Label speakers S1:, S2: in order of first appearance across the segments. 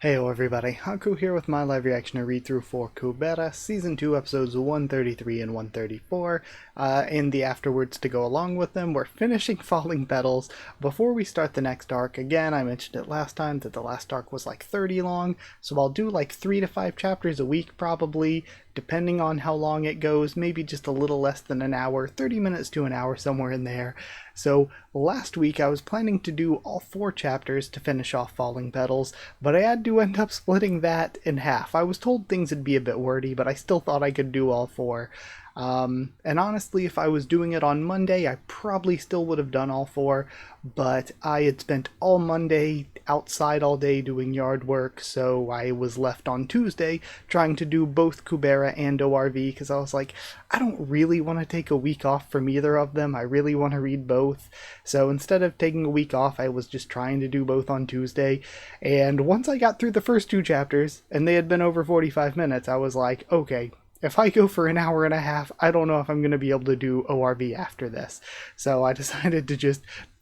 S1: Heyo everybody, Haku here with my live reaction to read-through for Kubera, Season 2, Episodes 133 and 134, and the afterwards to go along with them. We're finishing Falling Petals. Before we start the next arc, again, I mentioned it last time that the last arc was like 30 long, so I'll do like 3 to 5 chapters a week probably, depending on how long it goes, maybe just a little less than an hour, 30 minutes to an hour, somewhere in there. So last week I was planning to do all 4 chapters to finish off Falling Petals, but I had to end up splitting that in half. I was told things would be a bit wordy, but I still thought I could do all 4. And honestly, if I was doing it on Monday, I probably still would have done all 4, but I had spent all Monday outside all day doing yard work, so I was left on Tuesday trying to do both Kubera and ORV, because I was like, I don't really want to take a week off from either of them. I really want to read both. So instead of taking a week off, I was just trying to do both on Tuesday. And once I got through the first 2 chapters, and they had been over 45 minutes, I was like, okay, if I go for an hour and a half, I don't know if I'm going to be able to do ORV after this. So I decided to just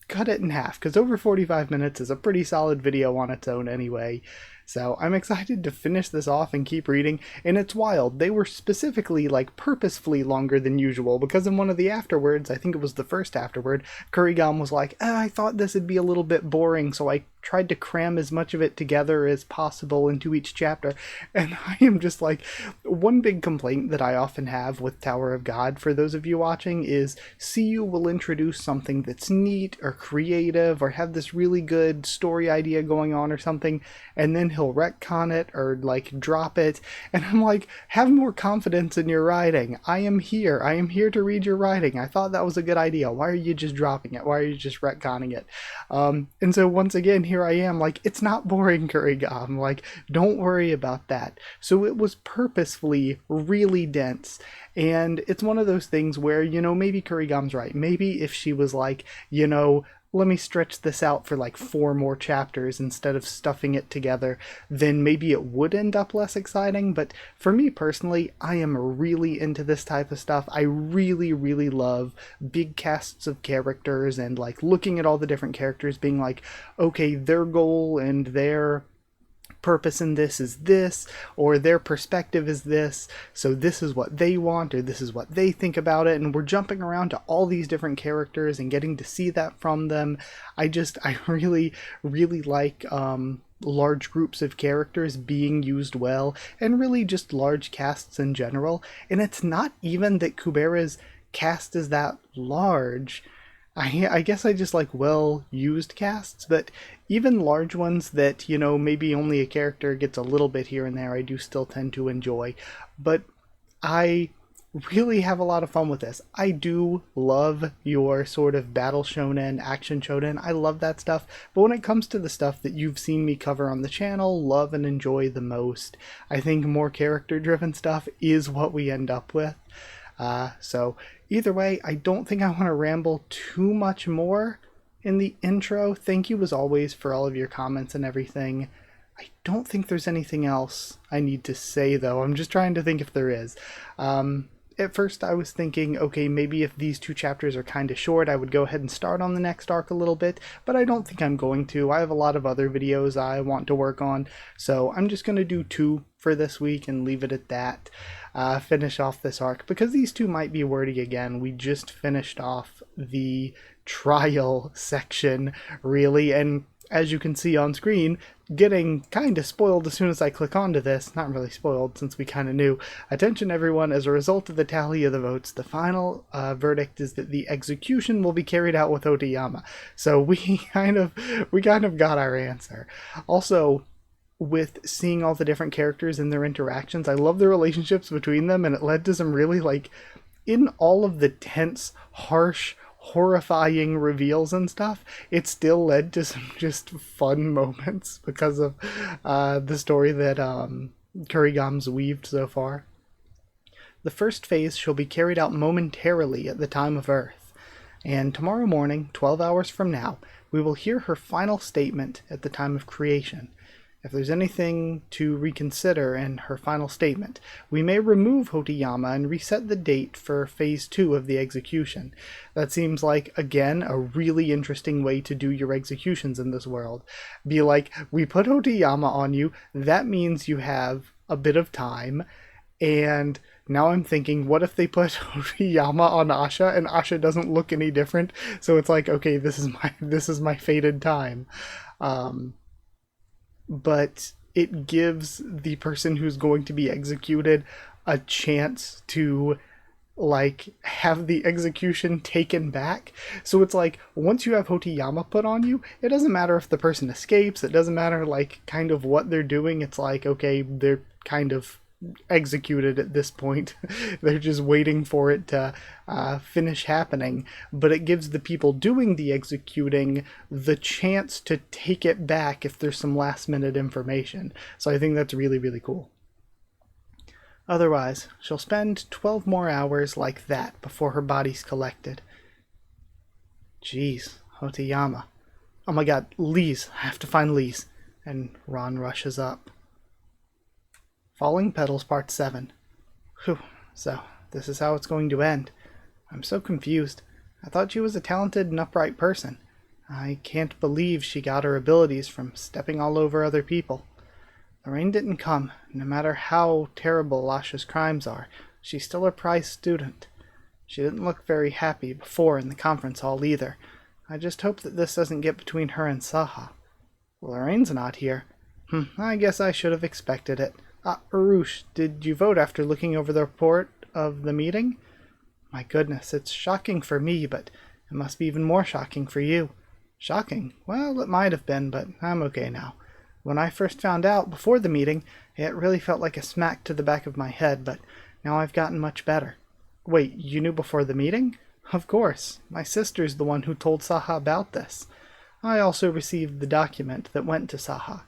S1: cut it in half, because over 45 minutes is a pretty solid video on its own anyway. So I'm excited to finish this off and keep reading, and it's wild. They were specifically, like, purposefully longer than usual, because in one of the afterwards, I think it was the first afterward, Kurigam was like, I thought this would be a little bit boring, so I tried to cram as much of it together as possible into each chapter. And I am just like, one big complaint that I often have with Tower of God, for those of you watching, is CU will introduce something that's neat or creative or have this really good story idea going on or something, and then he'll retcon it or like drop it, and I'm like, have more confidence in your writing. I am here to read your writing. I thought that was a good idea. Why are you just dropping it? Why are you just retconning it? And so once again, here I am, like, it's not boring, Kurigam, like, don't worry about that. So it was purposefully really dense, and it's one of those things where, you know, maybe Kurigam's right. Maybe if she was like, you know, let me stretch this out for like 4 more chapters instead of stuffing it together, then maybe it would end up less exciting. But for me personally, I am really into this type of stuff. I really, really love big casts of characters and like looking at all the different characters being like, okay, their goal and their purpose in this is this, or their perspective is this, so this is what they want, or this is what they think about it, and we're jumping around to all these different characters and getting to see that from them. I really, really like large groups of characters being used well, and really just large casts in general. And it's not even that Kubera's cast is that large. I guess I just like well-used casts, but even large ones that, you know, maybe only a character gets a little bit here and there, I do still tend to enjoy. But I really have a lot of fun with this. I do love your sort of battle shonen, action shonen. I love that stuff. But when it comes to the stuff that you've seen me cover on the channel, love and enjoy the most, I think more character-driven stuff is what we end up with. So either way, I don't think I want to ramble too much more in the intro. Thank you as always for all of your comments and everything. I don't think there's anything else I need to say though. I'm just trying to think if there is. At first I was thinking, okay, maybe if these 2 chapters are kind of short, I would go ahead and start on the next arc a little bit, but I don't think I'm going to. I have a lot of other videos I want to work on, so I'm just going to do 2 for this week and leave it at that. Finish off this arc, because these 2 might be wordy again. We just finished off the trial section, really, and as you can see on screen, getting kind of spoiled as soon as I click onto this. Not really spoiled, since we kind of knew. Attention everyone, as a result of the tally of the votes, the final verdict is that the execution will be carried out with Otayama. So we kind of got our answer. Also, with seeing all the different characters and their interactions, I love the relationships between them, and it led to some really, like, in all of the tense, harsh, horrifying reveals and stuff, it still led to some just fun moments because of the story that Kurigam's weaved so far. The first phase shall be carried out momentarily at the time of Earth, and tomorrow morning, 12 hours from now, we will hear her final statement at the time of creation. If there's anything to reconsider in her final statement, we may remove Hoteyama and reset the date for phase 2 of the execution. That seems like, again, a really interesting way to do your executions in this world. Be like, we put Hoteyama on you, that means you have a bit of time, and now I'm thinking, what if they put Hoteyama on Asha and Asha doesn't look any different? So it's like, okay, this is my fated time. But it gives the person who's going to be executed a chance to like have the execution taken back. So it's like once you have Hoteyama put on you, it doesn't matter if the person escapes, it doesn't matter like kind of what they're doing. It's like, okay, they're kind of executed at this point. They're just waiting for it to finish happening, but it gives the people doing the executing the chance to take it back if there's some last minute information. So I think that's really, really cool. Otherwise, she'll spend 12 more hours like that before her body's collected. Jeez, Hoteyama. Oh my god, Lise. I have to find Lise. And Ron rushes up. Falling Petals Part 7. Whew, so this is how it's going to end. I'm so confused. I thought she was a talented and upright person. I can't believe she got her abilities from stepping all over other people. The rain didn't come. No matter how terrible Lasha's crimes are, she's still a prize student. She didn't look very happy before in the conference hall either. I just hope that this doesn't get between her and Saha. Lorraine's not here. I guess I should have expected it. Arush, did you vote after looking over the report of the meeting? My goodness, it's shocking for me, but it must be even more shocking for you. Shocking? Well, it might have been, but I'm okay now. When I first found out before the meeting, it really felt like a smack to the back of my head, but now I've gotten much better. Wait, you knew before the meeting? Of course. My sister's the one who told Saha about this. I also received the document that went to Saha.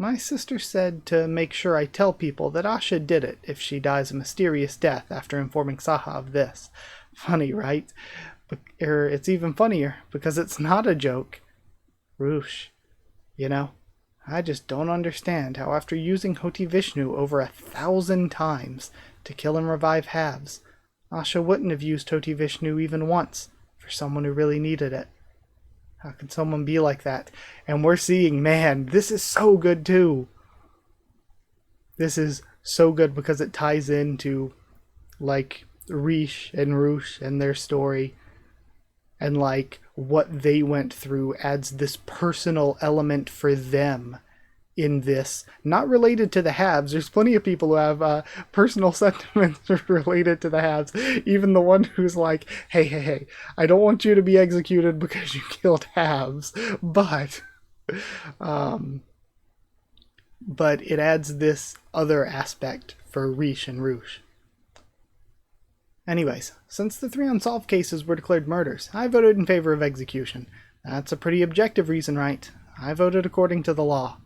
S1: My sister said to make sure I tell people that Asha did it if she dies a mysterious death after informing Saha of this. Funny, right? It's even funnier because it's not a joke. Roosh. You know, I just don't understand how after using Hoti Vishnu over 1,000 times to kill and revive halves, Asha wouldn't have used Hoti Vishnu even once for someone who really needed it. How can someone be like that? And we're seeing, man, this is so good too. This is so good because it ties into, like, Rish and Roosh and their story. And, like, what they went through adds this personal element for them in this. Not related to the halves. There's plenty of people who have personal sentiments related to the halves. Even the one who's like, hey, I don't want you to be executed because you killed halves. But it adds this other aspect for Rish and Roosh. Anyways, since the 3 unsolved cases were declared murders, I voted in favor of execution. That's a pretty objective reason, right? I voted according to the law.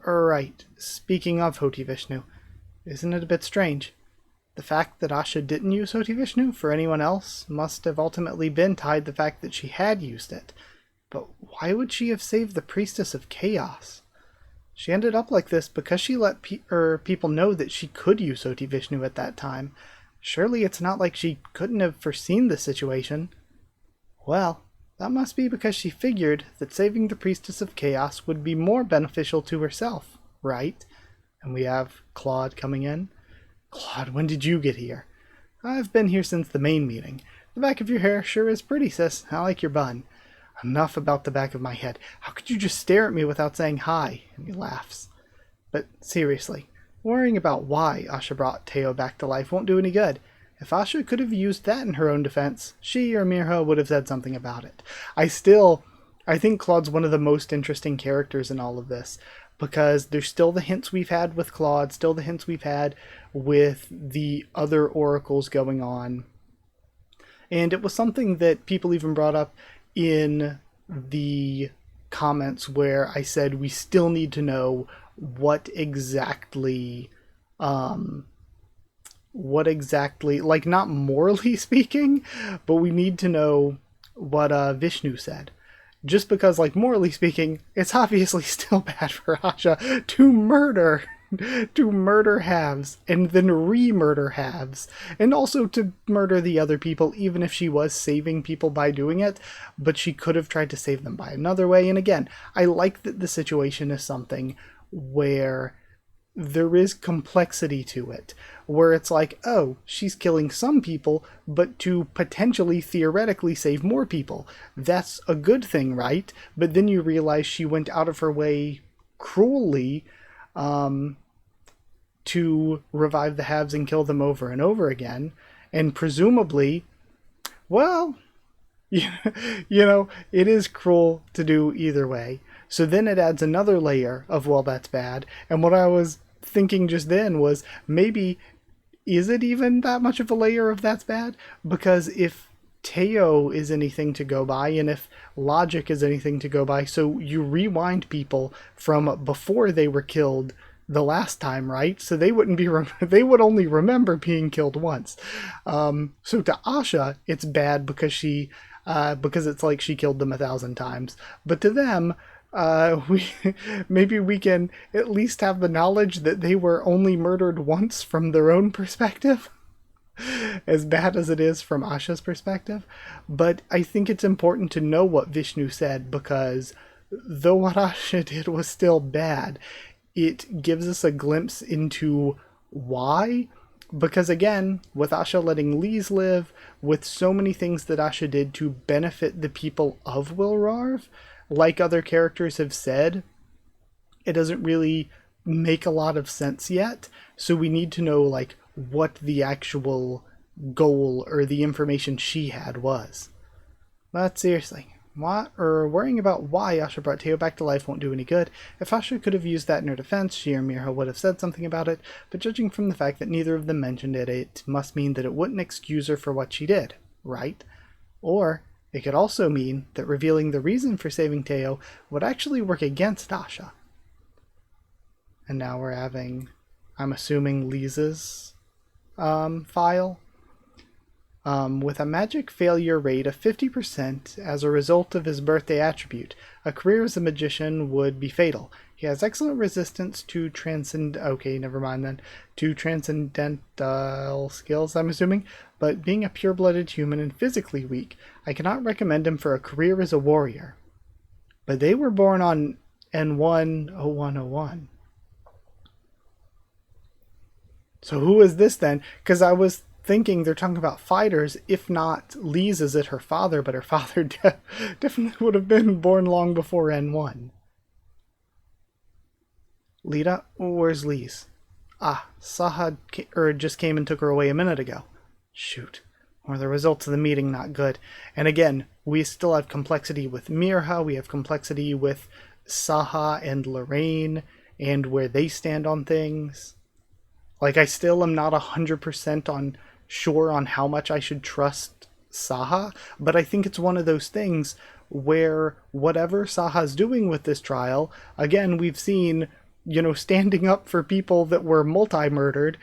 S1: Right. Speaking of Hoti Vishnu, isn't it a bit strange? The fact that Asha didn't use Hoti Vishnu for anyone else must have ultimately been tied to the fact that she had used it. But why would she have saved the Priestess of Chaos? She ended up like this because she let people know that she could use Hoti Vishnu at that time. Surely it's not like she couldn't have foreseen the situation. Well, that must be because she figured that saving the Priestess of Chaos would be more beneficial to herself, right? And we have Claude coming in. Claude, when did you get here? I've been here since the main meeting. The back of your hair sure is pretty, sis. I like your bun. Enough about the back of my head. How could you just stare at me without saying hi? And he laughs. But seriously, worrying about why Asha brought Teo back to life won't do any good. If Asha could have used that in her own defense, she or Mirha would have said something about it. I think Claude's one of the most interesting characters in all of this, because there's still the hints we've had with Claude, still the hints we've had with the other oracles going on. And it was something that people even brought up in the comments where I said we still need to know what exactly, like, not morally speaking, but we need to know what Vishnu said. just because, like, morally speaking, it's obviously still bad for Asha to murder halves and then re-murder halves, and also to murder the other people, even if she was saving people by doing it. But she could have tried to save them by another way. And again, I like that the situation is something where there is complexity to it, where it's like, oh, she's killing some people, but to potentially theoretically save more people. That's a good thing, right? But then you realize she went out of her way cruelly to revive the haves and kill them over and over again. And presumably, well, you know, it is cruel to do either way. So then it adds another layer of, well, that's bad. And what I was thinking just then was, maybe, is it even that much of a layer of that's bad? Because if Teo is anything to go by, and if logic is anything to go by, so you rewind people from before they were killed the last time, right? So they wouldn't be they would only remember being killed once. So to Asha, it's bad because because it's like she killed them 1,000 times. But to them, maybe we can at least have the knowledge that they were only murdered once from their own perspective, as bad as it is from Asha's perspective. But I think it's important to know what Vishnu said, because though what Asha did was still bad, it gives us a glimpse into why. Because again, with Asha letting Lise live, with so many things that Asha did to benefit the people of Wilrarv, like other characters have said, it doesn't really make a lot of sense yet. So we need to know, like, what the actual goal or the information she had was. But seriously, worrying about why Asha brought Teo back to life won't do any good. If Asha could have used that in her defense, she or Mirha would have said something about it, but judging from the fact that neither of them mentioned it, it must mean that it wouldn't excuse her for what she did, right? Or it could also mean that revealing the reason for saving Teo would actually work against Asha. And now we're having, I'm assuming, Lisa's file. With a magic failure rate of 50% as a result of his birthday attribute, a career as a magician would be fatal. He has excellent resistance to to transcendental skills, I'm assuming, but being a pure-blooded human and physically weak, I cannot recommend him for a career as a warrior. But they were born on N1-0101. So who is this then? Because I was thinking they're talking about fighters. If not, Lise is it her father, but her father definitely would have been born long before N1. Lita, where's Lise? Ah, Saha just came and took her away a minute ago. Shoot. Or the results of the meeting not good. And again, we still have complexity with Mirha, we have complexity with Saha and Lorraine, and where they stand on things. Like, I still am not 100% sure on how much I should trust Saha, but I think it's one of those things where whatever Saha's doing with this trial, again, we've seen, standing up for people that were multi-murdered,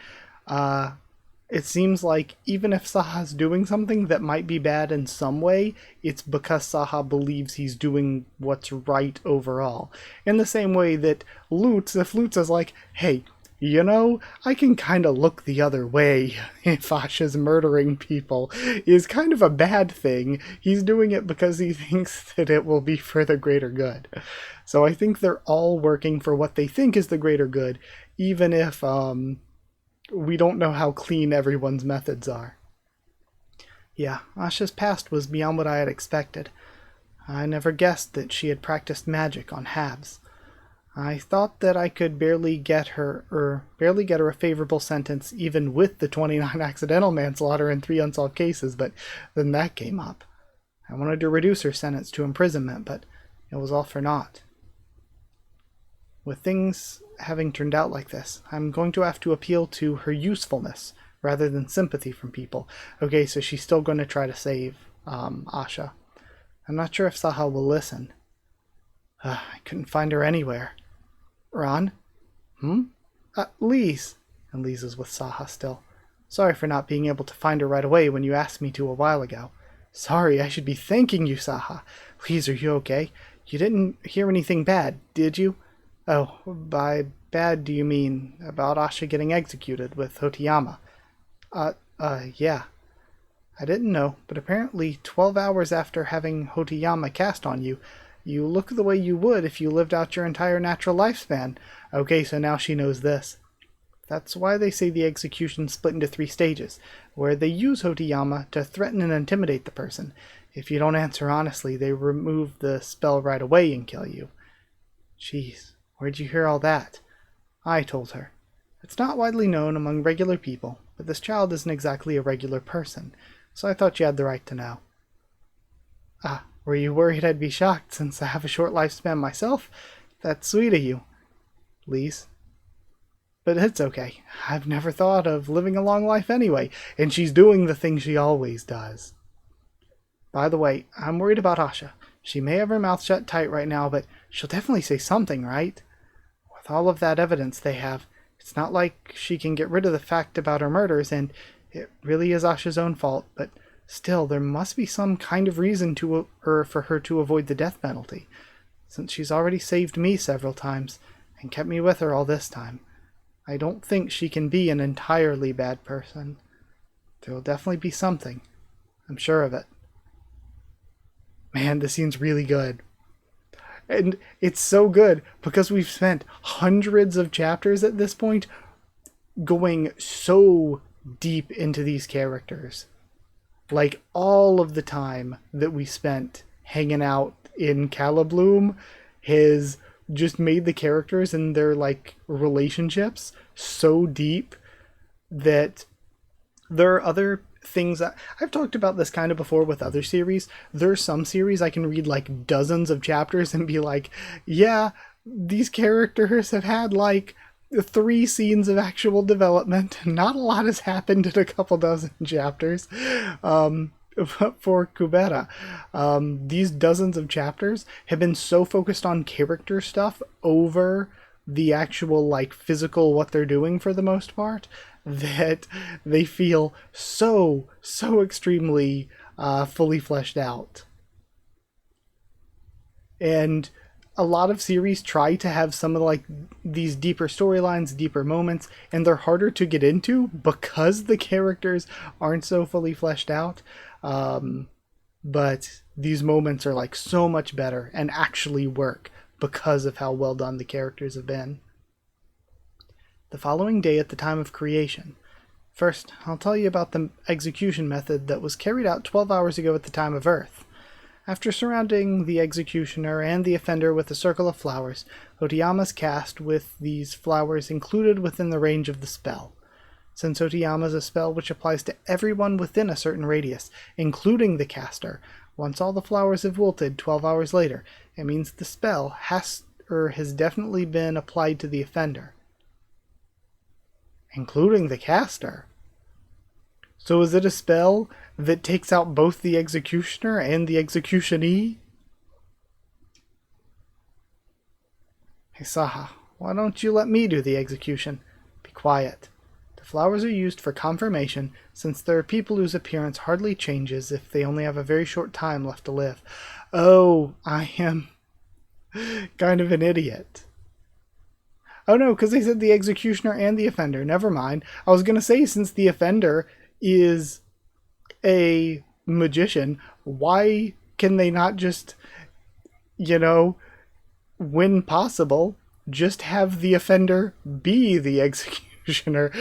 S1: it seems like even if Saha's doing something that might be bad in some way, it's because Saha believes he's doing what's right overall. In the same way that Lutz, if Lutz is like, hey, I can kind of look the other way if Asha's murdering people, is kind of a bad thing. He's doing it because he thinks that it will be for the greater good. So I think they're all working for what they think is the greater good, even if we don't know how clean everyone's methods are. Yeah, Asha's past was beyond what I had expected. I never guessed that she had practiced magic on halves. I thought that I could barely get her a favorable sentence even with the 29 accidental manslaughter and 3 unsolved cases, but then that came up. I wanted to reduce her sentence to imprisonment, but it was all for naught. With things having turned out like this, I'm going to have to appeal to her usefulness rather than sympathy from people. Okay, so she's still going to try to save Asha. I'm not sure if Saha will listen. I couldn't find her anywhere. Ron? Lise. And Lise is with Saha still. Sorry for not being able to find her right away when you asked me to a while ago. Sorry, I should be thanking you, Saha. Please, are you okay? You didn't hear anything bad, did you? Oh, by bad do you mean about Asha getting executed with Hoteyama? Yeah. I didn't know, but apparently 12 hours after having Hoteyama cast on you, you look the way you would if you lived out your entire natural lifespan. Okay, so now she knows this. That's why they say the execution split into 3 stages, where they use Hoteyama to threaten and intimidate the person. If you don't answer honestly, they remove the spell right away and kill you. Jeez, where'd you hear all that? I told her. It's not widely known among regular people, but this child isn't exactly a regular person, so I thought you had the right to know. Ah, were you worried I'd be shocked since I have a short lifespan myself? That's sweet of you. Lise. But it's okay. I've never thought of living a long life anyway, and she's doing the thing she always does. By the way, I'm worried about Asha. She may have her mouth shut tight right now, but she'll definitely say something, right? With all of that evidence they have, it's not like she can get rid of the fact about her murders, and it really is Asha's own fault, but still, there must be some kind of reason for her to avoid the death penalty, since she's already saved me several times and kept me with her all this time. I don't think she can be an entirely bad person. There will definitely be something. I'm sure of it. Man, this scene's really good. And it's so good because we've spent hundreds of chapters at this point going so deep into these characters. Like, all of the time that we spent hanging out in Calabloom has just made the characters and their, like, relationships so deep that there are other things that I've talked about this kind of before with other series. There's some series I can read like dozens of chapters and be like, yeah, these characters have had like 3 scenes of actual development. Not a lot has happened in a couple dozen chapters. For Kubera, these dozens of chapters have been so focused on character stuff over the actual like physical what they're doing for the most part that they feel so extremely fully fleshed out. And a lot of series try to have some of like these deeper storylines, deeper moments, and they're harder to get into because the characters aren't so fully fleshed out. But these moments are like so much better and actually work because of how well done the characters have been. The following day at the time of creation. First, I'll tell you about the execution method that was carried out 12 hours ago at the time of Earth. After surrounding the executioner and the offender with a circle of flowers, Hoteyama's cast with these flowers included within the range of the spell. Since Hoteyama is a spell which applies to everyone within a certain radius, including the caster, once all the flowers have wilted 12 hours later, it means the spell has definitely been applied to the offender. Including the caster? So is it a spell that takes out both the executioner and the executionee? Hey Saha, why don't you let me do the execution? Be quiet. The flowers are used for confirmation, since there are people whose appearance hardly changes if they only have a very short time left to live. Oh, I am kind of an idiot. Oh no, because they said the executioner and the offender. Never mind. I was going to say, since the offender is a magician, why can they not just, when possible, just have the offender be the executioner?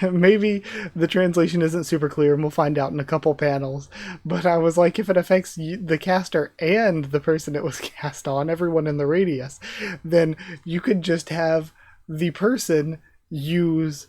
S1: Maybe the translation isn't super clear and we'll find out in a couple panels, but I was like, if it affects the caster and the person it was cast on, everyone in the radius, then you could just have the person use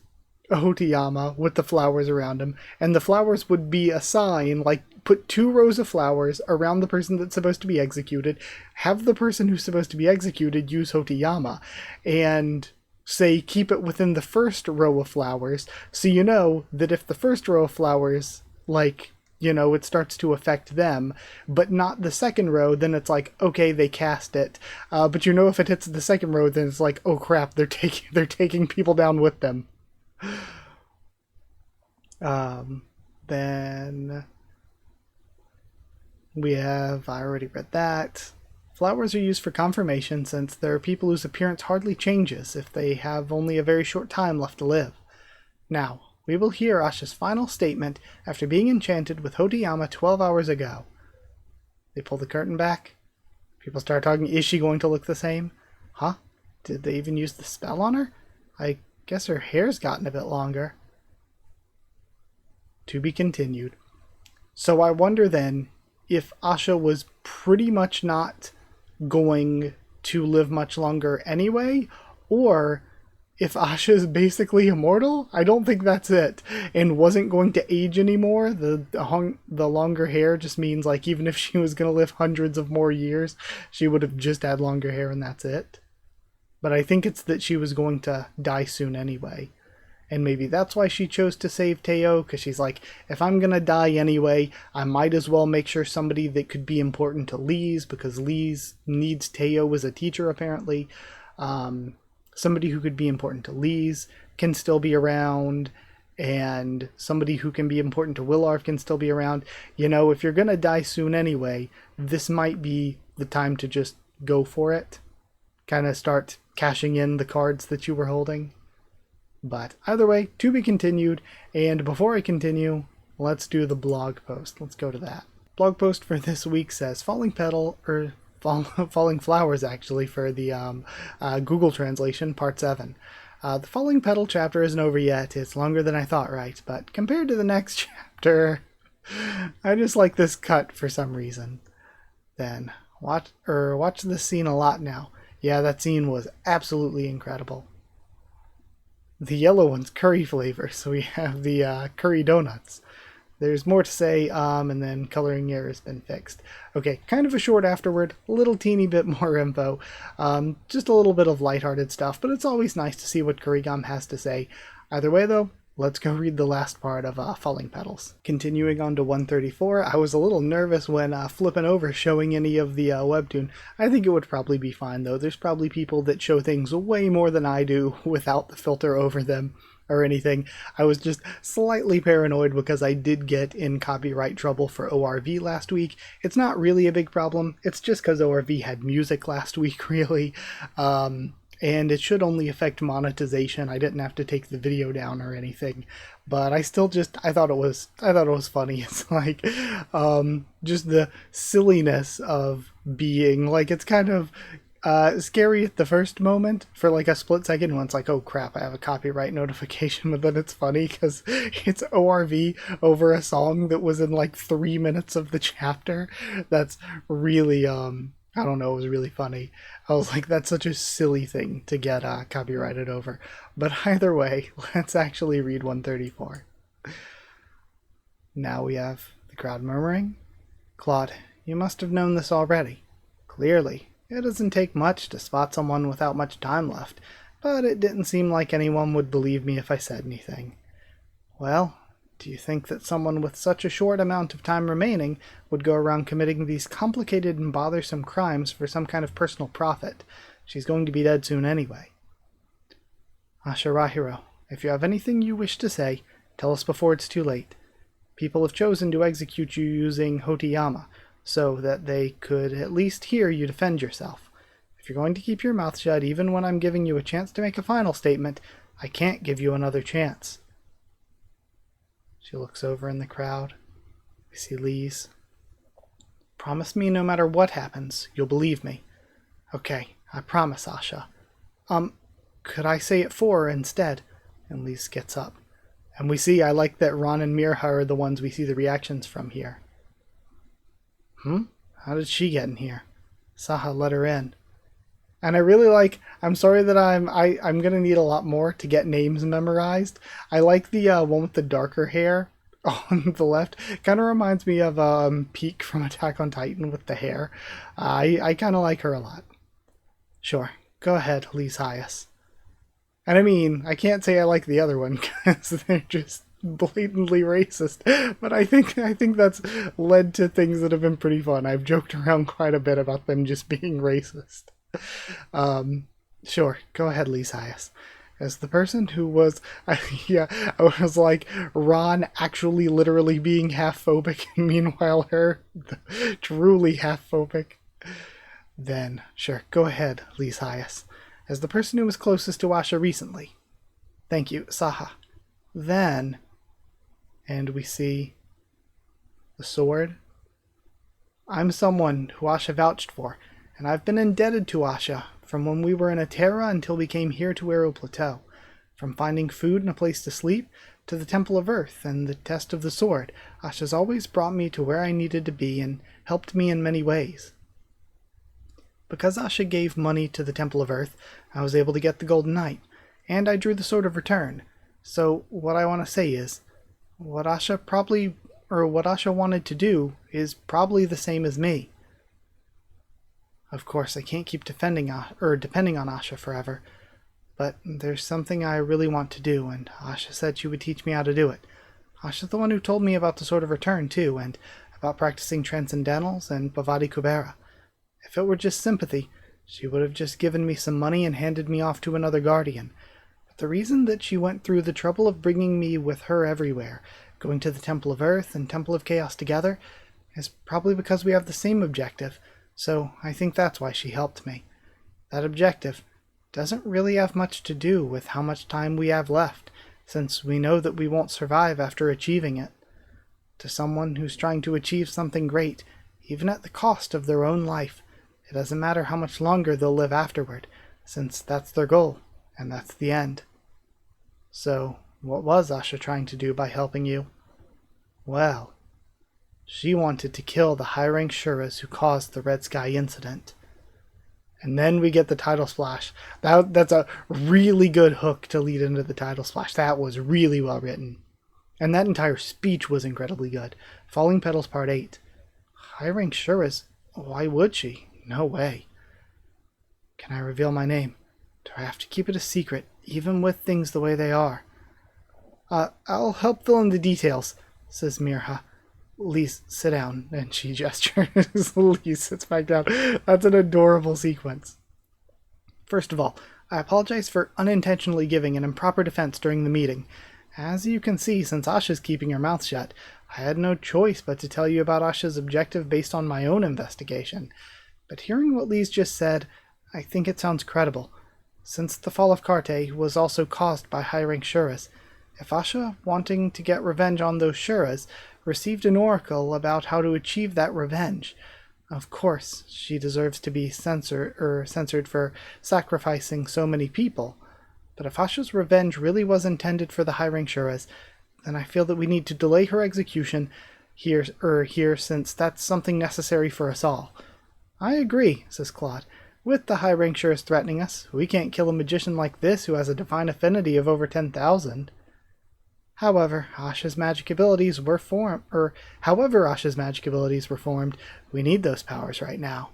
S1: Hoteyama with the flowers around him, and the flowers would be a sign, like put 2 rows of flowers around the person that's supposed to be executed, have the person who's supposed to be executed use Hoteyama, and say keep it within the first row of flowers, so you know that if the first row of flowers, like, it starts to affect them, but not the second row, then it's like, okay, they cast it. But if it hits the second row, then it's like, oh crap, they're taking people down with them. Then I already read that. Flowers are used for confirmation since there are people whose appearance hardly changes if they have only a very short time left to live. Now, we will hear Asha's final statement after being enchanted with Hoteyama 12 hours ago. They pull the curtain back. People start talking, is she going to look the same? Huh? Did they even use the spell on her? I guess her hair's gotten a bit longer. To be continued. So I wonder then if Asha was pretty much not going to live much longer anyway, or if Asha is basically immortal. I don't think that's it, and wasn't going to age anymore. The longer hair just means like even if she was going to live hundreds of more years, she would have just had longer hair and that's it. But I think it's that she was going to die soon anyway. And maybe that's why she chose to save Teo, because she's like, if I'm going to die anyway, I might as well make sure somebody that could be important to Lise, because Lise needs Teo as a teacher apparently. Somebody who could be important to Lise can still be around, and somebody who can be important to Willarv can still be around. You know, if you're going to die soon anyway, this might be the time to just go for it. Kind of start cashing in the cards that you were holding. But either way, to be continued, and before I continue, let's do the blog post. Let's go to that. Blog post for this week says falling flowers actually for the Google translation, part 7. The falling petal chapter isn't over yet. It's longer than I thought, right? But compared to the next chapter, I just like this cut for some reason. Then watch this scene a lot now. Yeah, that scene was absolutely incredible. The yellow one's curry flavor, so we have the curry donuts. There's more to say, and then coloring error has been fixed. Okay, kind of a short afterward, a little teeny bit more info. Just a little bit of lighthearted stuff, but it's always nice to see what Kurigam has to say. Either way, though, let's go read the last part of Falling Petals. Continuing on to 134, I was a little nervous when flipping over showing any of the webtoon. I think it would probably be fine, though. There's probably people that show things way more than I do without the filter over them or anything. I was just slightly paranoid because I did get in copyright trouble for ORV last week. It's not really a big problem. It's just because ORV had music last week, really. And it should only affect monetization. I didn't have to take the video down or anything, but I thought it was funny. It's like, just the silliness of being like, it's kind of, scary at the first moment for like a split second when it's like, oh crap, I have a copyright notification, but then it's funny because it's ORV over a song that was in like 3 minutes of the chapter. That's really, I don't know, it was really funny. I was like, that's such a silly thing to get copyrighted over. But either way, let's actually read 134. Now we have the crowd murmuring. Claude, you must have known this already. Clearly, it doesn't take much to spot someone without much time left, but it didn't seem like anyone would believe me if I said anything. Well, do you think that someone with such a short amount of time remaining would go around committing these complicated and bothersome crimes for some kind of personal profit? She's going to be dead soon anyway. Ashirahiro, if you have anything you wish to say, tell us before it's too late. People have chosen to execute you using Hoteyama, so that they could at least hear you defend yourself. If you're going to keep your mouth shut even when I'm giving you a chance to make a final statement, I can't give you another chance. She looks over in the crowd. We see Lise. Promise me no matter what happens, you'll believe me. Okay, I promise, Asha. Could I say it for her instead? And Lise gets up. And we see, I like that Ron and Mirha are the ones we see the reactions from here. How did she get in here? Saha let her in. And I really like, I'm sorry that I'm going to need a lot more to get names memorized. I like the one with the darker hair on the left. Kind of reminds me of Peak from Attack on Titan with the hair. I kind of like her a lot. Sure, go ahead, Lise Hyas. And I mean, I can't say I like the other one because they're just blatantly racist, but I think that's led to things that have been pretty fun. I've joked around quite a bit about them just being racist. Sure, go ahead, Lise Hyas. as the person who was, yeah, I was like, Ron actually literally being half phobic, and meanwhile her truly half phobic. Then, sure, go ahead, Lise Hyas. As the person who was closest to Asha recently. Thank you, Saha. Then, and we see the sword. I'm someone who Asha vouched for, and I've been indebted to Asha from when we were in Atera until we came here to Aero Plateau. From finding food and a place to sleep, to the Temple of Earth and the test of the sword, Asha's always brought me to where I needed to be and helped me in many ways. Because Asha gave money to the Temple of Earth, I was able to get the Golden Knight, and I drew the Sword of Return. So what I want to say is, what Asha wanted to do is probably the same as me. Of course, I can't keep depending on Asha forever, but there's something I really want to do, and Asha said she would teach me how to do it. Asha's the one who told me about the Sword of Return, too, and about practicing Transcendentals and Bhavati Kubera. If it were just sympathy, she would have just given me some money and handed me off to another guardian. But the reason that she went through the trouble of bringing me with her everywhere, going to the Temple of Earth and Temple of Chaos together, is probably because we have the same objective, so I think that's why she helped me. That objective doesn't really have much to do with how much time we have left, since we know that we won't survive after achieving it. To someone who's trying to achieve something great, even at the cost of their own life, it doesn't matter how much longer they'll live afterward, since that's their goal, and that's the end. So, what was Asha trying to do by helping you? Well, she wanted to kill the high-rank Shuras who caused the Red Sky incident. And then we get the title splash. That's a really good hook to lead into the title splash. That was really well written. And that entire speech was incredibly good. Falling Petals Part 8. High-rank Shuras? Why would she? No way. Can I reveal my name? Do I have to keep it a secret, even with things the way they are? I'll help fill in the details, says Mirha. Lise, sit down, and she gestures. Lise sits back down. That's an adorable sequence. First of all, I apologize for unintentionally giving an improper defense during the meeting. As you can see, since Asha's keeping her mouth shut, I had no choice but to tell you about Asha's objective based on my own investigation. But hearing what Lise just said, I think it sounds credible. Since the fall of Karte was also caused by high-rank Shuras, if Asha, wanting to get revenge on those Shuras, received an oracle about how to achieve that revenge, of course, she deserves to be censored for sacrificing so many people. But if Asha's revenge really was intended for the high-rank Shuras, then I feel that we need to delay her execution here since that's something necessary for us all. I agree, says Claude. With the high-rank Shuras threatening us, we can't kill a magician like this who has a divine affinity of over 10,000. However Asha's magic abilities were formed, we need those powers right now.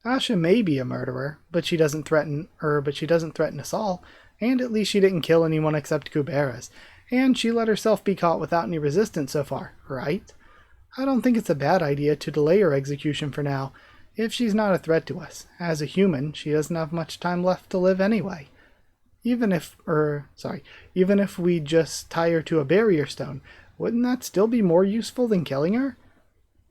S1: Asha may be a murderer, but she doesn't threaten us all, and at least she didn't kill anyone except Kubera's, and she let herself be caught without any resistance so far, right? I don't think it's a bad idea to delay her execution for now. If she's not a threat to us, as a human, she doesn't have much time left to live anyway. Even if we just tie her to a barrier stone, wouldn't that still be more useful than killing her?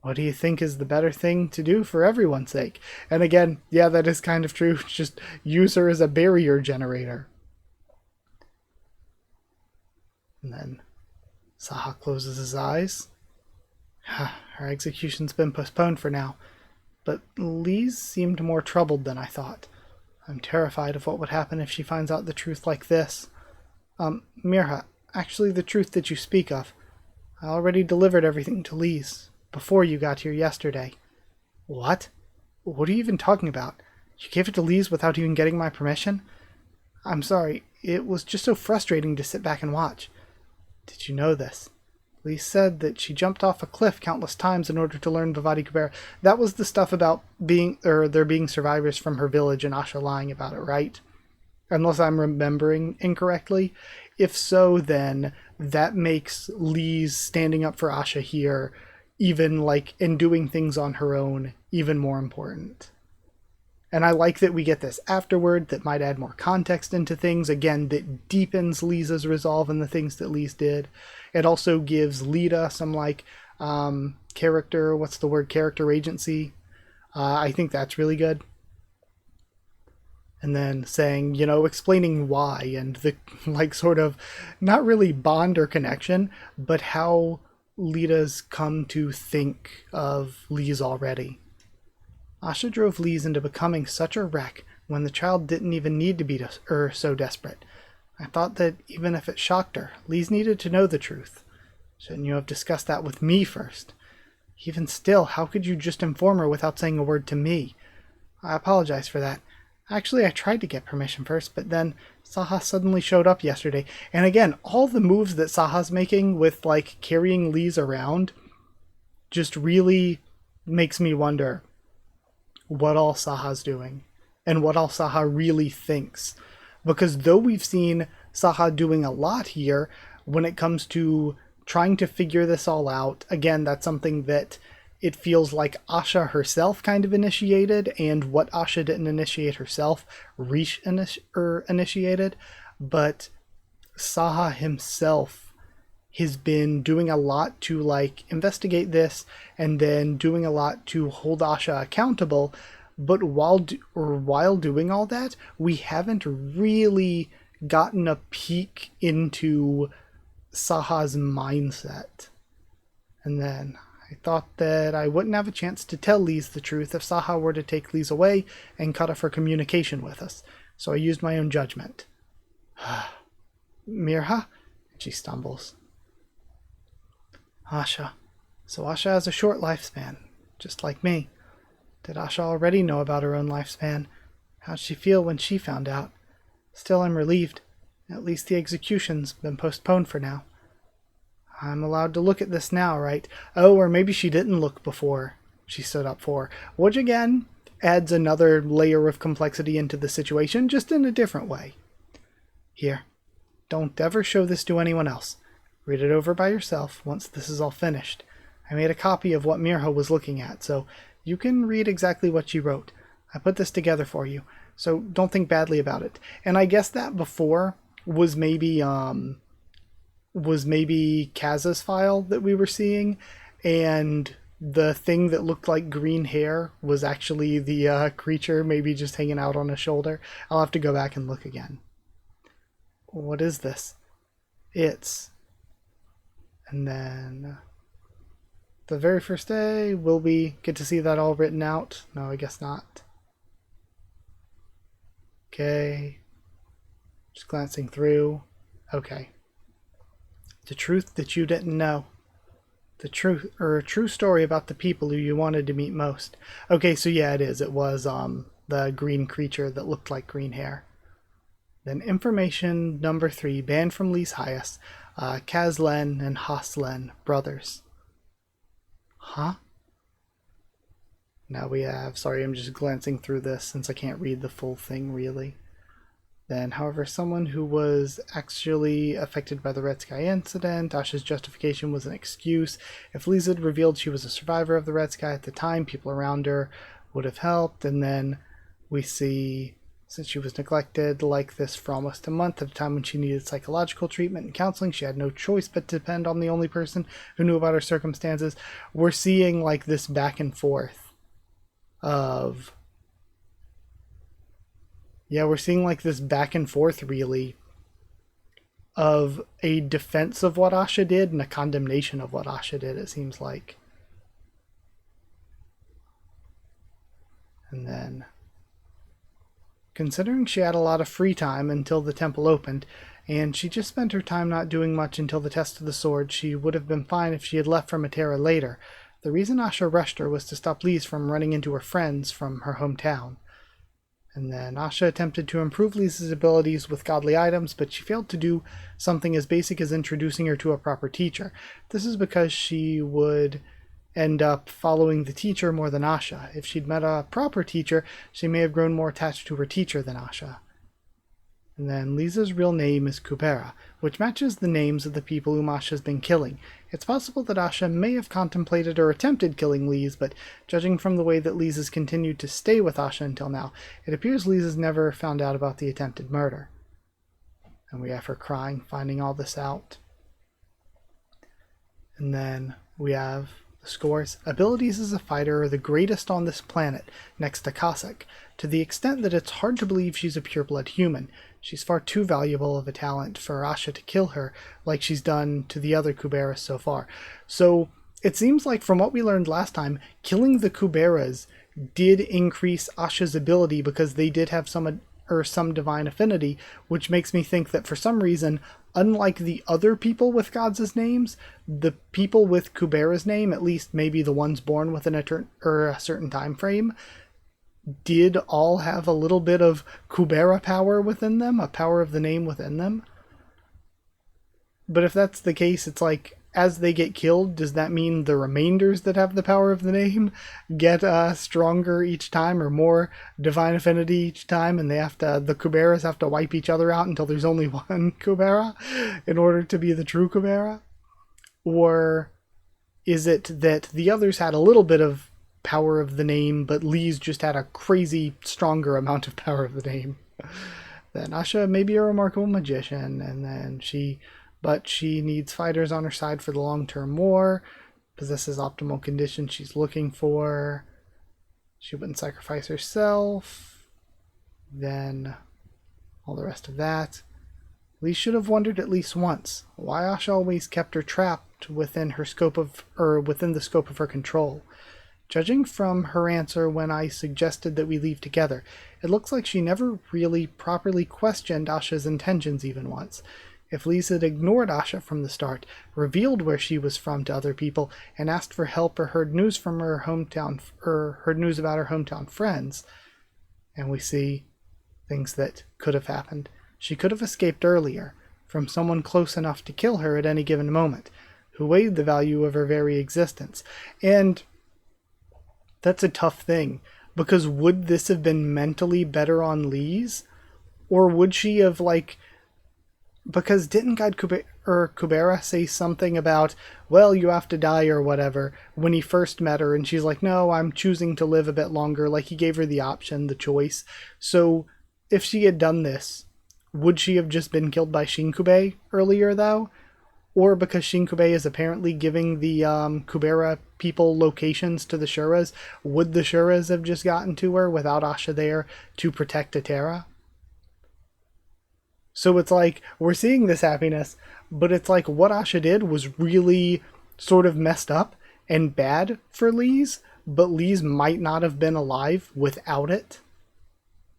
S1: What do you think is the better thing to do for everyone's sake? And again, yeah, that is kind of true. Just use her as a barrier generator. And then Saha closes his eyes. Her execution's been postponed for now. But Lise seemed more troubled than I thought. I'm terrified of what would happen if she finds out the truth like this. Mirha, actually the truth that you speak of. I already delivered everything to Lise, before you got here yesterday. What? What are you even talking about? You gave it to Lise without even getting my permission? I'm sorry, it was just so frustrating to sit back and watch. Did you know this? Lise said that she jumped off a cliff countless times in order to learn Bhavati Kubera. That was the stuff about there being survivors from her village and Asha lying about it, right? Unless I'm remembering incorrectly. If so, then that makes Lise standing up for Asha here, even and doing things on her own, even more important. And I like that we get this afterward that might add more context into things. Again, that deepens Lisa's resolve and the things that Lise did. It also gives Lita some like character, what's the word, character agency. I think that's really good. And then saying, you know, explaining why and the like sort of not really bond or connection, but how Lita's come to think of Lise already. Asha drove Lise into becoming such a wreck when the child didn't even need to be so desperate. I thought that even if it shocked her, Lise needed to know the truth. Shouldn't you have discussed that with me first? Even still, how could you just inform her without saying a word to me? I apologize for that. Actually, I tried to get permission first, but then Saha suddenly showed up yesterday. And again, all the moves that Saha's making with, like, carrying Lise around just really makes me wonder what all Saha's doing and what all Saha really thinks. Because though we've seen Saha doing a lot here when it comes to trying to figure this all out, again, that's something that it feels like Asha herself kind of initiated, and what Asha didn't initiate herself, Rish initiated. But Saha himself has been doing a lot to like investigate this, and then doing a lot to hold Asha accountable. But while doing all that, we haven't really gotten a peek into Saha's mindset. And then I thought that I wouldn't have a chance to tell Lise the truth if Saha were to take Lise away and cut off her communication with us, so I used my own judgment. Mirha? She stumbles. Asha. So Asha has a short lifespan, just like me. Did Asha already know about her own lifespan? How'd she feel when she found out? Still, I'm relieved. At least the execution's been postponed for now. I'm allowed to look at this now, right? Oh, or maybe she didn't look before she stood up for her, which again adds another layer of complexity into the situation, just in a different way. Here, don't ever show this to anyone else. Read it over by yourself once this is all finished. I made a copy of what Mirha was looking at, so you can read exactly what she wrote. I put this together for you, so don't think badly about it. And I guess that before was maybe Kaz's file that we were seeing, and the thing that looked like green hair was actually the creature maybe just hanging out on his shoulder. I'll have to go back and look again. What is this? It's... And then... The very first day, will we get to see that all written out? No, I guess not. Okay. Just glancing through. Okay. The truth that you didn't know. The truth, or a true story about the people who you wanted to meet most. Okay, so yeah, it is. It was the green creature that looked like green hair. Then information number 3, banned from Lise Hyas, Kazlen and Haslen, brothers. Huh? Now we have, sorry, I'm just glancing through this since I can't read the full thing really. Then, however, someone who was actually affected by the Red Sky incident, Asha's justification was an excuse. If Lise had revealed she was a survivor of the Red Sky at the time, people around her would have helped. And then we see, since she was neglected like this for almost a month at a time when she needed psychological treatment and counseling, she had no choice but to depend on the only person who knew about her circumstances. We're seeing like this back and forth of... Yeah, we're seeing like this back and forth really of a defense of what Asha did and a condemnation of what Asha did, it seems like. And then, considering she had a lot of free time until the temple opened, and she just spent her time not doing much until the test of the sword, she would have been fine if she had left for Matera later. The reason Asha rushed her was to stop Lise from running into her friends from her hometown. And then Asha attempted to improve Lise's abilities with godly items, but she failed to do something as basic as introducing her to a proper teacher. This is because she would end up following the teacher more than Asha. If she'd met a proper teacher, she may have grown more attached to her teacher than Asha. And then Lisa's real name is Kubera, which matches the names of the people whom Asha's been killing. It's possible that Asha may have contemplated or attempted killing Lise, but judging from the way that Lise has continued to stay with Asha until now, it appears Lise has never found out about the attempted murder. And we have her crying, finding all this out. And then we have the scores. Abilities as a fighter are the greatest on this planet, next to Cossack, to the extent that it's hard to believe she's a pure-blood human. She's far too valuable of a talent for Asha to kill her, like she's done to the other Kuberas so far. So it seems like from what we learned last time, killing the Kuberas did increase Asha's ability because they did have some divine affinity, which makes me think that for some reason, unlike the other people with gods' names, the people with Kubera's name, at least maybe the ones born within a certain time frame, did all have a little bit of Kubera power within them, a power of the name within them. But if that's the case, it's like, as they get killed, does that mean the remainders that have the power of the name get stronger each time, or more divine affinity each time, and the Kuberas have to wipe each other out until there's only one Kubera in order to be the true Kubera? Or is it that the others had a little bit of power of the name, but Lise just had a crazy stronger amount of power of the name? Then Asha may be a remarkable magician, and then she needs fighters on her side for the long-term war, possesses optimal conditions she's looking for. She wouldn't sacrifice herself. Then all the rest of that. Lise should have wondered at least once why Asha always kept her trapped within the scope of her control. Judging from her answer when I suggested that we leave together, it looks like she never really properly questioned Asha's intentions even once. If Lise had ignored Asha from the start, revealed where she was from to other people, and asked for help or heard news from her hometown, or heard news about her hometown friends, and we see things that could have happened, she could have escaped earlier from someone close enough to kill her at any given moment, who weighed the value of her very existence. And that's a tough thing, because would this have been mentally better on Lise? Or would she have, because didn't Guide Kubera say something about, well, you have to die or whatever, when he first met her, and she's like, no, I'm choosing to live a bit longer, like he gave her the option, the choice. So if she had done this, would she have just been killed by Shinkubei earlier, though? Or because Shinkubei is apparently giving the Kubera people locations to the Shuras, would the Shuras have just gotten to her without Asha there to protect Atera? So it's like, we're seeing this happiness, but it's like what Asha did was really sort of messed up and bad for Lise, but Lise might not have been alive without it.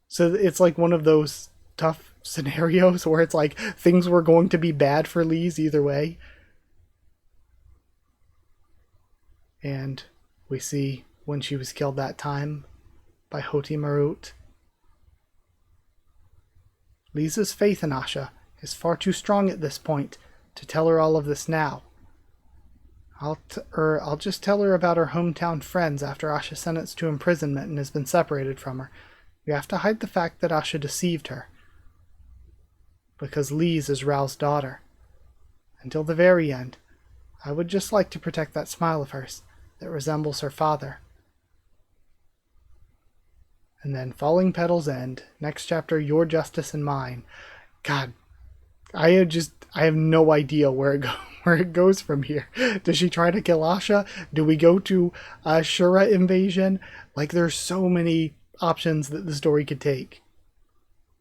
S1: So it's like one of those tough scenarios where it's like things were going to be bad for Lise either way. And we see when she was killed that time by Hoti Marut. Lisa's faith in Asha is far too strong at this point to tell her all of this now. I'll just tell her about her hometown friends after Asha's sentenced to imprisonment and has been separated from her. We have to hide the fact that Asha deceived her, because Lise is Rao's daughter. Until the very end, I would just like to protect that smile of hers that resembles her father. And then Falling Petals End. Next chapter, Your Justice and Mine. God, I have no idea where it goes from here. Does she try to kill Asha? Do we go to a Shura invasion? There's so many options that the story could take.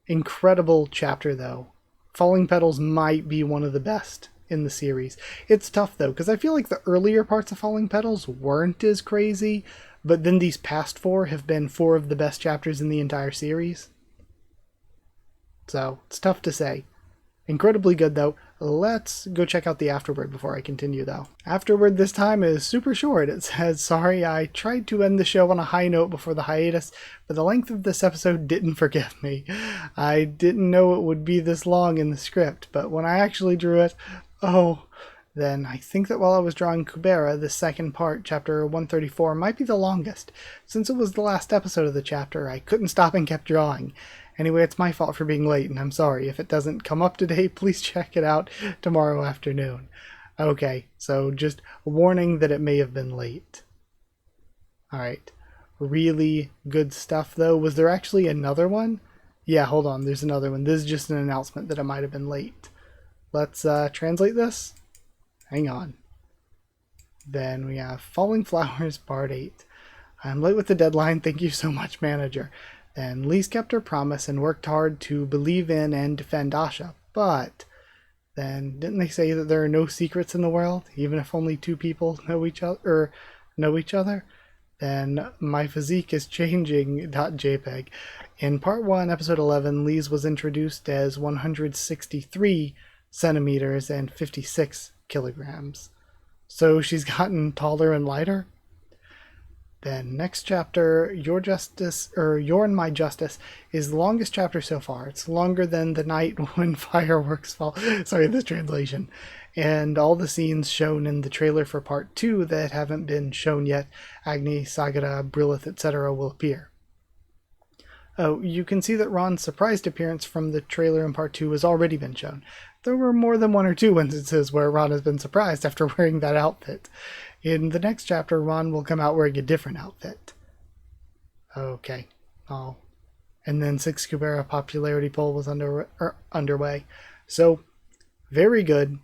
S1: Incredible chapter, though. Falling Petals might be one of the best in the series. It's tough, though, because I feel like the earlier parts of Falling Petals weren't as crazy, but then these past four have been four of the best chapters in the entire series. So, it's tough to say. Incredibly good, though. Let's go check out the afterword before I continue, though. Afterword this time is super short. It says, sorry, I tried to end the show on a high note before the hiatus, but the length of this episode didn't forgive me. I didn't know it would be this long in the script, but when I actually drew it, then I think that while I was drawing Kubera, the second part, chapter 134, might be the longest. Since it was the last episode of the chapter, I couldn't stop and kept drawing. Anyway, it's my fault for being late, and I'm sorry. If it doesn't come up today, please check it out tomorrow afternoon. Okay, so just a warning that it may have been late. Alright, really good stuff though. Was there actually another one? Yeah, hold on, there's another one. This is just an announcement that it might have been late. Let's translate this. Hang on. Then we have Falling Flowers, Part 8. I'm late with the deadline. Thank you so much, manager. Then Lise kept her promise and worked hard to believe in and defend Asha. But then didn't they say that there are no secrets in the world, even if only two people know each other? Then my physique is changing. .jpg. In part 1, episode 11, Lise was introduced as 163 centimeters and 56 kilograms. So she's gotten taller and lighter? Then next chapter, Your and My Justice, is the longest chapter so far. It's longer than The Night When Fireworks Fall. Sorry, this translation. And all the scenes shown in the trailer for part 2 that haven't been shown yet, Agni, Sagara, Brilith, etc. will appear. Oh, you can see that Ron's surprised appearance from the trailer in part 2 has already been shown. There were more than 1 or 2 instances where Ron has been surprised after wearing that outfit. In the next chapter, Ron will come out wearing a different outfit. Okay. Oh. And then 6 Kubera popularity poll was underway. So, very good.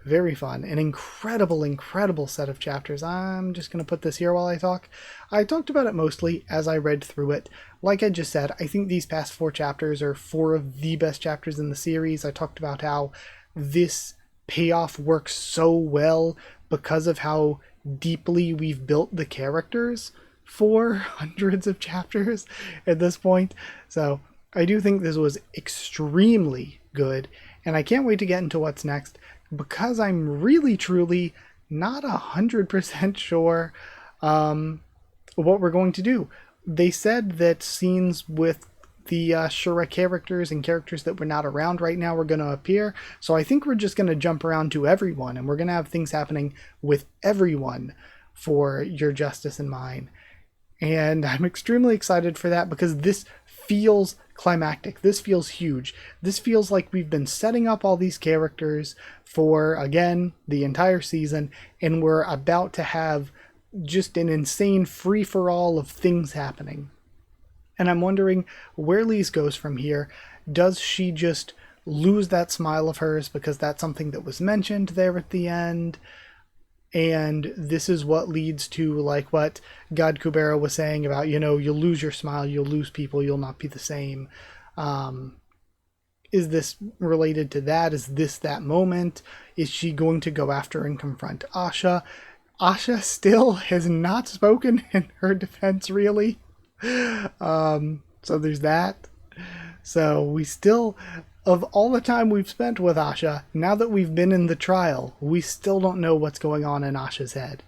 S1: Very fun. An incredible set of chapters. I'm just going to put this here while I talk. I talked about it mostly as I read through it. Like I just said, I think these past 4 chapters are 4 of the best chapters in the series. I talked about how this payoff works so well because of how deeply we've built the characters for hundreds of chapters at this point. So I do think this was extremely good, and I can't wait to get into what's next, because I'm really truly not 100% sure what we're going to do. They said that scenes with the Shura characters and characters that were not around right now are going to appear, so I think we're just going to jump around to everyone, and we're going to have things happening with everyone for Your Justice and Mine. And I'm extremely excited for that, because this feels climactic. This feels huge. This feels like we've been setting up all these characters for, again, the entire season, and we're about to have just an insane free-for-all of things happening. And I'm wondering where Lise goes from here. Does she just lose that smile of hers because that's something that was mentioned there at the end? And this is what leads to, like, what God Kubera was saying about, you'll lose your smile, you'll lose people, you'll not be the same. Is this related to that? Is this that moment? Is she going to go after and confront Asha? Asha still has not spoken in her defense, really. So there's that. So we still, of all the time we've spent with Asha, now that we've been in the trial, we still don't know what's going on in Asha's head.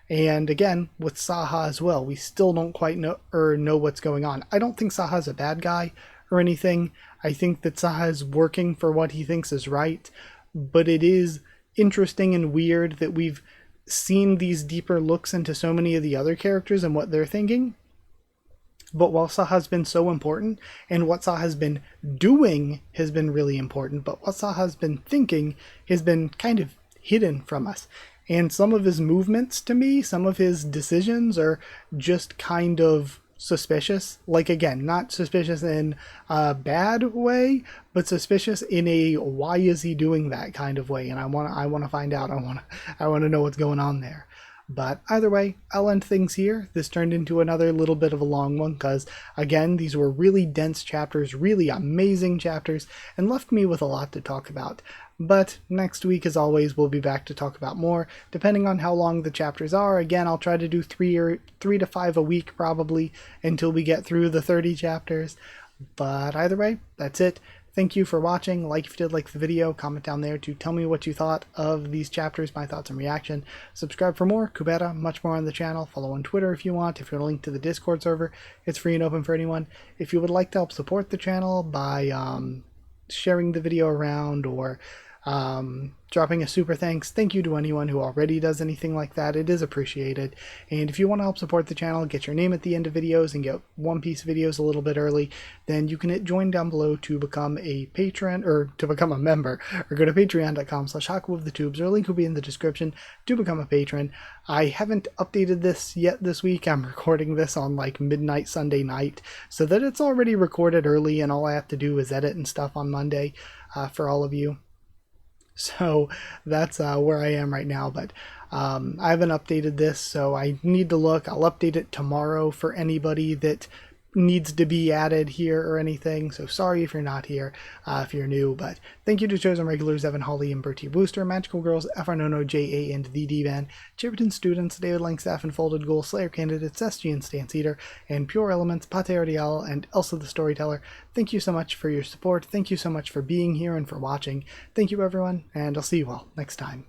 S1: And again, with Saha as well, we still don't quite know what's going on. I don't think Saha's a bad guy or anything. I think that Saha is working for what he thinks is right, but it is interesting and weird that we've seen these deeper looks into so many of the other characters and what they're thinking. But while Saha's been so important, and what Saha's been doing has been really important, but what Saha's been thinking has been kind of hidden from us. And some of his movements, to me, some of his decisions are just kind of suspicious. Like, again, not suspicious in a bad way, but suspicious in a why is he doing that kind of way. And I want to find out. I want to know what's going on there. But either way, I'll end things here. This turned into another little bit of a long one because, again, these were really dense chapters, really amazing chapters, and left me with a lot to talk about. But next week, as always, we'll be back to talk about more, depending on how long the chapters are. Again, I'll try to do 3 to 5 a week, probably, until we get through the 30 chapters. But either way, that's it. Thank you for watching. Like if you did like the video, comment down there to tell me what you thought of these chapters, my thoughts and reaction. Subscribe for more. Kubera, much more on the channel. Follow on Twitter if you want. If you want a link to the Discord server, it's free and open for anyone. If you would like to help support the channel by sharing the video around or dropping a super thanks. Thank you to anyone who already does anything like that. It is appreciated. And if you want to help support the channel, get your name at the end of videos and get One Piece videos a little bit early, then you can hit join down below to become a patron, or to become a member, or go to patreon.com/Haku of the Tubes, or a link will be in the description to become a patron. I haven't updated this yet this week. I'm recording this on like midnight Sunday night, so that it's already recorded early and all I have to do is edit and stuff on Monday for all of you. So that's where I am right now, but I haven't updated this, so I need to look. I'll update it tomorrow for anybody that needs to be added here or anything, so sorry if you're not here, if you're new, but thank you to chosen regulars Evan, Holly, and Bertie Wooster, Magical Girls, FRNono, JA, and the D-Van, Chipperton students, David Langstaff and Folded Ghoul, Slayer candidates, SG and Stance Eater, and Pure Elements, Pate Ardial, and Elsa the Storyteller. Thank you so much for your support, thank you so much for being here and for watching. Thank you everyone, and I'll see you all next time.